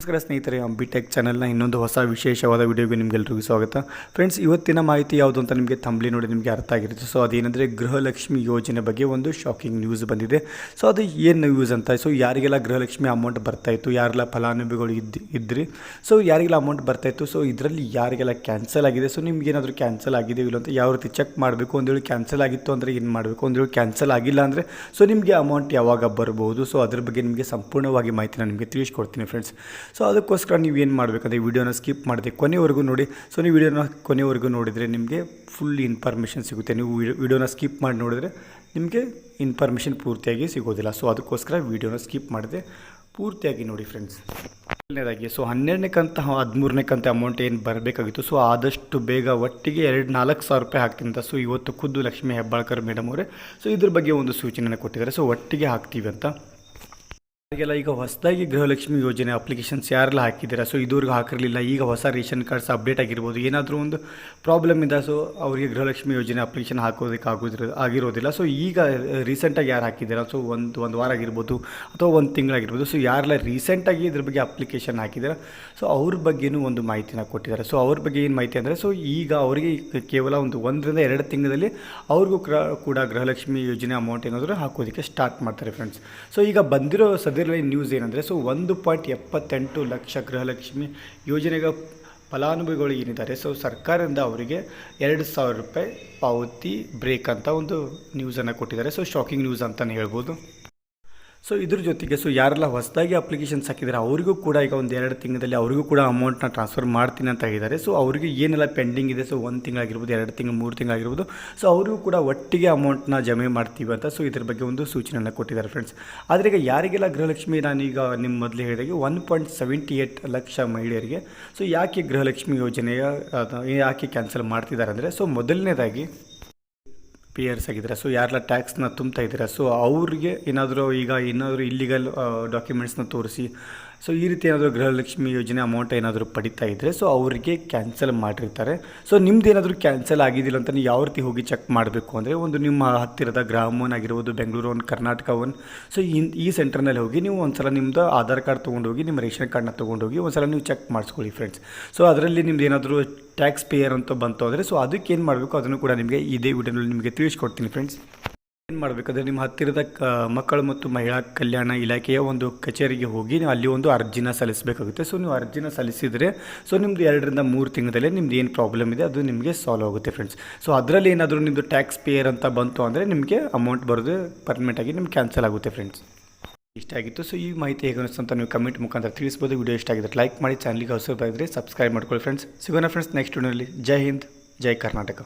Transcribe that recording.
ನಮಸ್ಕಾರ ಸ್ನೇಹಿತರೆ, ಬಿಟೆಕ್ ಚಾನಲ್ನ ಇನ್ನೊಂದು ಹೊಸ ವಿಶೇಷವಾದ ವಿಡಿಯೋಗೆ ನಿಮಗೆಲ್ಲರಿಗೂ ಸ್ವಾಗತ. ಫ್ರೆಂಡ್ಸ್, ಇವತ್ತಿನ ಮಾಹಿತಿ ಯಾವುದು ಅಂತ ನಿಮಗೆ ಥಂಬ್ಲಿ ನೋಡಿ ನಿಮಗೆ ಅರ್ಥ ಆಗಿರುತ್ತೆ. ಸೊ ಅದೇನೆಂದರೆ ಗೃಹಲಕ್ಷ್ಮಿ ಯೋಜನೆ ಬಗ್ಗೆ ಒಂದು ಶಾಕಿಂಗ್ ನ್ಯೂಸ್ ಬಂದಿದೆ. ಸೊ ಅದು ಏನು ನ್ಯೂಸ್ ಅಂತ, ಸೊ ಯಾರಿಗೆಲ್ಲ ಗೃಹಲಕ್ಷ್ಮಿ ಅಮೌಂಟ್ ಬರ್ತಾಯಿತ್ತು, ಯಾರೆಲ್ಲ ಫಲಾನುಭವಿಗಳು ಇದ್ರಿ, ಸೊ ಯಾರಿಗೆಲ್ಲ ಅಮೌಂಟ್ ಬರ್ತಾಯಿತ್ತು, ಸೊ ಇದರಲ್ಲಿ ಯಾರಿಗೆಲ್ಲ ಕ್ಯಾನ್ಸಲ್ ಆಗಿದೆ, ಸೊ ನಿಮ್ಗೇನಾದರೂ ಕ್ಯಾನ್ಸಲ್ ಆಗಿದೆ ಇಲ್ಲ ಅಂತ ಯಾವ ರೀತಿ ಚೆಕ್ ಮಾಡಬೇಕು, ಒಂದೇಳಿ ಕ್ಯಾನ್ಸಲ್ ಆಗಿತ್ತು ಅಂದರೆ ಏನು ಮಾಡಬೇಕು, ಒಂದೇಳಿ ಕ್ಯಾನ್ಸಲ್ ಆಗಿಲ್ಲ ಅಂದರೆ ಸೊ ನಿಮಗೆ ಅಮೌಂಟ್ ಯಾವಾಗ ಬರ್ಬೋದು, ಸೊ ಅದ್ರ ಬಗ್ಗೆ ನಿಮಗೆ ಸಂಪೂರ್ಣವಾಗಿ ಮಾಹಿತಿನ ನಿಮಗೆ ತಿಳಿಸ್ಕೊಡ್ತೀನಿ ಫ್ರೆಂಡ್ಸ್. ಸೊ ಅದಕ್ಕೋಸ್ಕರ ನೀವು ಏನು ಮಾಡಬೇಕಂದ್ರೆ ವಿಡಿಯೋನ ಸ್ಕಿಪ್ ಮಾಡಿದೆ ಕೊನೆವರೆಗೂ ನೋಡಿ. ಸೊ ನೀವು ವಿಡಿಯೋನ ಕೊನೆವರೆಗೂ ನೋಡಿದರೆ ನಿಮಗೆ ಫುಲ್ ಇನ್ಫಾರ್ಮೇಷನ್ ಸಿಗುತ್ತೆ. ನೀವು ವಿಡಿಯೋನ ಸ್ಕಿಪ್ ಮಾಡಿ ನೋಡಿದರೆ ನಿಮಗೆ ಇನ್ಫಾರ್ಮೇಷನ್ ಪೂರ್ತಿಯಾಗಿ ಸಿಗೋದಿಲ್ಲ. ಸೊ ಅದಕ್ಕೋಸ್ಕರ ವಿಡಿಯೋನ ಸ್ಕಿಪ್ ಮಾಡಿದೆ ಪೂರ್ತಿಯಾಗಿ ನೋಡಿ ಫ್ರೆಂಡ್ಸ್. ಮೊದಲನೇದಾಗಿ ಸೊ 12ನೇ ಕಂತು 13ನೇ ಕಂತು ಅಮೌಂಟ್ ಏನು ಬರಬೇಕಾಗಿತ್ತು, ಸೊ ಆದಷ್ಟು ಬೇಗ ಒಟ್ಟಿಗೆ 4,000 ರೂಪಾಯಿ ಹಾಕ್ತೀನಿ ಅಂತ ಸೊ ಇವತ್ತು ಖುದ್ದು ಲಕ್ಷ್ಮೀ ಹೆಬ್ಬಾಳ್ಕರ್ ಮೇಡಮ್ ಅವರೇ ಸೊ ಇದ್ರ ಬಗ್ಗೆ ಒಂದು ಸೂಚನೆಯನ್ನು ಕೊಟ್ಟಿದ್ದಾರೆ. ಸೊ ಒಟ್ಟಿಗೆ ಹಾಕ್ತೀವಿ ಅಂತ. ಯಾರಿಗೆಲ್ಲ ಈಗ ಹೊಸದಾಗಿ ಗೃಹಲಕ್ಷ್ಮಿ ಯೋಜನೆ ಅಪ್ಲಿಕೇಶನ್ಸ್ ಯಾರೆಲ್ಲ ಹಾಕಿದ್ದೀರಾ, ಸೊ ಇದುವರೆಗೂ ಹಾಕಿರಲಿಲ್ಲ, ಈಗ ಹೊಸ ರೇಷನ್ ಕಾರ್ಡ್ಸ್ ಅಪ್ಡೇಟ್ ಆಗಿರ್ಬೋದು, ಏನಾದರೂ ಒಂದು ಪ್ರಾಬ್ಲಮ್ ಇದೆ, ಸೊ ಅವರಿಗೆ ಗೃಹಲಕ್ಷ್ಮಿ ಯೋಜನೆ ಅಪ್ಲಿಕೇಶನ್ ಹಾಕೋದಕ್ಕೆ ಆಗಿರೋದಿಲ್ಲ. ಸೊ ಈಗ ರೀಸೆಂಟಾಗಿ ಯಾರು ಹಾಕಿದ್ದೀರಾ, ಸೊ ಒಂದು ವಾರ ಆಗಿರ್ಬೋದು ಅಥವಾ ಒಂದು ತಿಂಗಳಾಗಿರ್ಬೋದು, ಸೊ ಯಾರೆಲ್ಲ ರೀಸೆಂಟಾಗಿ ಇದ್ರ ಬಗ್ಗೆ ಅಪ್ಲಿಕೇಶನ್ ಹಾಕಿದ್ದೀರಾ, ಸೊ ಅವ್ರ ಬಗ್ಗೆಯೂ ಒಂದು ಮಾಹಿತಿನ ಕೊಟ್ಟಿದ್ದಾರೆ. ಸೊ ಅವ್ರ ಬಗ್ಗೆ ಏನು ಮಾಹಿತಿ ಅಂದರೆ, ಸೊ ಈಗ ಅವರಿಗೆ ಕೇವಲ 1 ರಿಂದ 2 ತಿಂಗಳಲ್ಲಿ ಅವ್ರಿಗೂ ಕೂಡ ಗೃಹಲಕ್ಷ್ಮಿ ಯೋಜನೆ ಅಮೌಂಟ್ ಏನಾದರೂ ಹಾಕೋದಕ್ಕೆ ಸ್ಟಾರ್ಟ್ ಮಾಡ್ತಾರೆ ಫ್ರೆಂಡ್ಸ್. ಸೊ ಈಗ ಬಂದಿರೋ ಸದ್ಯದಲ್ಲಿ ನ್ಯೂಸ್ ಏನಂದರೆ, ಸೊ 1.78 ಲಕ್ಷ ಗೃಹಲಕ್ಷ್ಮಿ ಯೋಜನೆಗೆ ಫಲಾನುಭವಿಗಳು ಏನಿದ್ದಾರೆ, ಸೊ ಸರ್ಕಾರದಿಂದ ಅವರಿಗೆ 2,000 ರೂಪಾಯಿ ಪಾವತಿ ಬ್ರೇಕ್ ಅಂತ ಒಂದು ನ್ಯೂಸನ್ನು ಕೊಟ್ಟಿದ್ದಾರೆ. ಸೊ ಶಾಕಿಂಗ್ ನ್ಯೂಸ್ ಅಂತಲೇ ಹೇಳ್ಬೋದು. ಸೊ ಇದ್ರ ಜೊತೆಗೆ ಸೊ ಯಾರೆಲ್ಲ ಹೊಸದಾಗಿ ಅಪ್ಲಿಕೇಶನ್ಸ್ ಹಾಕಿದ್ದಾರೆ ಅವರಿಗೂ ಕೂಡ ಈಗ 1-2 ತಿಂಗಳಲ್ಲಿ ಅವರಿಗೂ ಕೂಡ ಅಮೌಂಟ್ನ ಟ್ರಾನ್ಸ್ಫರ್ ಮಾಡ್ತೀನಿ ಅಂತ ಹೇಳಿದ್ದಾರೆ. ಸೊ ಅವರಿಗೆ ಏನೆಲ್ಲ ಪೆಂಡಿಂಗ್ ಇದೆ, ಸೊ 1 ತಿಂಗಳಾಗಿರ್ಬೋದು, 2 ತಿಂಗಳು, 3 ತಿಂಗಳಾಗಿರ್ಬೋದು, ಸೊ ಅವರಿಗೂ ಕೂಡ ಒಟ್ಟಿಗೆ ಅಮೌಂಟ್ನ ಜಮೆ ಮಾಡ್ತೀವಿ ಅಂತ ಸೊ ಇದ್ರ ಬಗ್ಗೆ ಒಂದು ಸೂಚನೆಯನ್ನು ಕೊಟ್ಟಿದ್ದಾರೆ ಫ್ರೆಂಡ್ಸ್. ಆದರೆ ಈಗ ಯಾರಿಗೆಲ್ಲ ಗೃಹಲಕ್ಷ್ಮಿ, ನಾನೀಗ ನಿಮ್ಮ ಮೊದಲು ಹೇಳಿದಾಗೆ 1.78 ಲಕ್ಷ ಮಹಿಳೆಯರಿಗೆ ಸೊ ಯಾಕೆ ಗೃಹಲಕ್ಷ್ಮಿ ಯೋಜನೆಯ ಯಾಕೆ ಕ್ಯಾನ್ಸಲ್ ಮಾಡ್ತಿದ್ದಾರೆ ಅಂದರೆ, ಸೊ ಮೊದಲನೇದಾಗಿ ಪೇಯರ್ಸ್ ಆಗಿದ್ದಾರೆ, ಸೊ ಯಾರೆಲ್ಲ ಟ್ಯಾಕ್ಸ್ನ ತುಂಬ್ತಾ ಇದ್ದೀರಾ, ಸೊ ಅವ್ರಿಗೆ ಏನಾದರೂ ಇಲ್ಲಿಗಲ್ ಡಾಕ್ಯುಮೆಂಟ್ಸ್ನ ತೋರಿಸಿ ಸೊ ಈ ರೀತಿ ಏನಾದರೂ ಗೃಹಲಕ್ಷ್ಮಿ ಯೋಜನೆ ಅಮೌಂಟ್ ಏನಾದರೂ ಪಡಿತಾ ಇದ್ದರೆ ಸೊ ಅವರಿಗೆ ಕ್ಯಾನ್ಸಲ್ ಮಾಡಿರ್ತಾರೆ. ಸೊ ನಿಮ್ದು ಏನಾದರೂ ಕ್ಯಾನ್ಸಲ್ ಆಗಿದ್ದಿಲ್ಲ ಅಂತ ನೀವು ಯಾವ ರೀತಿ ಹೋಗಿ ಚೆಕ್ ಮಾಡಬೇಕು ಅಂದರೆ, ಒಂದು ನಿಮ್ಮ ಹತ್ತಿರದ ಗ್ರಾಮ ಒನ್ ಆಗಿರ್ಬೋದು, Bengaluru one, Karnataka one, so ಈ ಸೆಂಟರ್ನಲ್ಲಿ ಹೋಗಿ ನೀವು ಒಂದ್ಸಲ ನಿಮ್ಮದು ಆಧಾರ್ ಕಾರ್ಡ್ ತೊಗೊಂಡೋಗಿ ನಿಮ್ಮ ರೇಷನ್ ಕಾರ್ಡ್ನ ತೊಗೊಂಡೋಗಿ ಒಂದ್ಸಲ ನೀವು ಚೆಕ್ ಮಾಡಿಸ್ಕೊಳ್ಳಿ ಫ್ರೆಂಡ್ಸ್. ಸೊ ಅದರಲ್ಲಿ ನಿಮ್ದು ಏನಾದರೂ ಟ್ಯಾಕ್ಸ್ ಪೇಯರ್ ಅಂತ ಬಂತು ಅಂದರೆ ಸೊ ಅದಕ್ಕೆ ಏನು ಮಾಡಬೇಕು ಅದನ್ನು ಕೂಡ ನಿಮಗೆ ಇದೇ ವಿಡಿಯೋನಲ್ಲಿ ನಿಮಗೆ ತಿಳಿಸ್ಕೊಡ್ತೀನಿ ಫ್ರೆಂಡ್ಸ್. ಏನು ಮಾಡಬೇಕಾದ್ರೆ ನಿಮ್ಮ ಹತ್ತಿರದ ಮಕ್ಕಳು ಮತ್ತು ಮಹಿಳಾ ಕಲ್ಯಾಣ ಇಲಾಖೆಯ ಒಂದು ಕಚೇರಿಗೆ ಹೋಗಿ ನೀವು ಅಲ್ಲಿ ಒಂದು ಅರ್ಜಿನ ಸಲ್ಲಿಸಬೇಕಾಗುತ್ತೆ. ಸೊ ನೀವು ಅರ್ಜಿನ ಸಲ್ಲಿಸಿದರೆ ಸೊ ನಿಮ್ಮದು 2 ರಿಂದ 3 ತಿಂಗಳಲ್ಲೇ ನಿಮ್ದು ಏನು ಪ್ರಾಬ್ಲಮ್ ಇದೆ ಅದು ನಿಮಗೆ ಸಾಲ್ವ್ ಆಗುತ್ತೆ ಫ್ರೆಂಡ್ಸ್. ಸೊ ಅದರಲ್ಲಿ ಏನಾದರೂ ನಿಮ್ಮದು ಟ್ಯಾಕ್ಸ್ ಪೇಯರ್ ಅಂತ ಬಂತು ಅಂದರೆ ನಿಮಗೆ ಅಮೌಂಟ್ ಬರೋದು ಪರ್ಮನೆಂಟಾಗಿ ನಿಮ್ಗೆ ಕ್ಯಾನ್ಸಲ್ ಆಗುತ್ತೆ ಫ್ರೆಂಡ್ಸ್. ಇಷ್ಟ ಆಗಿತ್ತು. ಸೊ ಈ ಮಾಹಿತಿ ಹೇಗೆ ಅನಿಸ್ತು ಅಂತ ನೀವು ಕಮೆಂಟ್ ಮುಖಾಂತರ ತಿಳಿಸ್ಬೋದು. ವಿಡಿಯೋ ಇಷ್ಟ ಆಗಿದ್ರೆ ಲೈಕ್ ಮಾಡಿ, ಚಾನಲ್ಗೆ ಹೊಸಬರಾಗಿದ್ದರೆ ಸಬ್ಸ್ಕ್ರೈಬ್ ಮಾಡ್ಕೊಳ್ಳಿ ಫ್ರೆಂಡ್ಸ್. ಸಿಗೋಣ ಫ್ರೆಂಡ್ಸ್ ನೆಕ್ಸ್ಟ್ ವಿಡಿಯೋನಲ್ಲಿ. ಜೈ ಹಿಂದ್, ಜೈ ಕರ್ನಾಟಕ.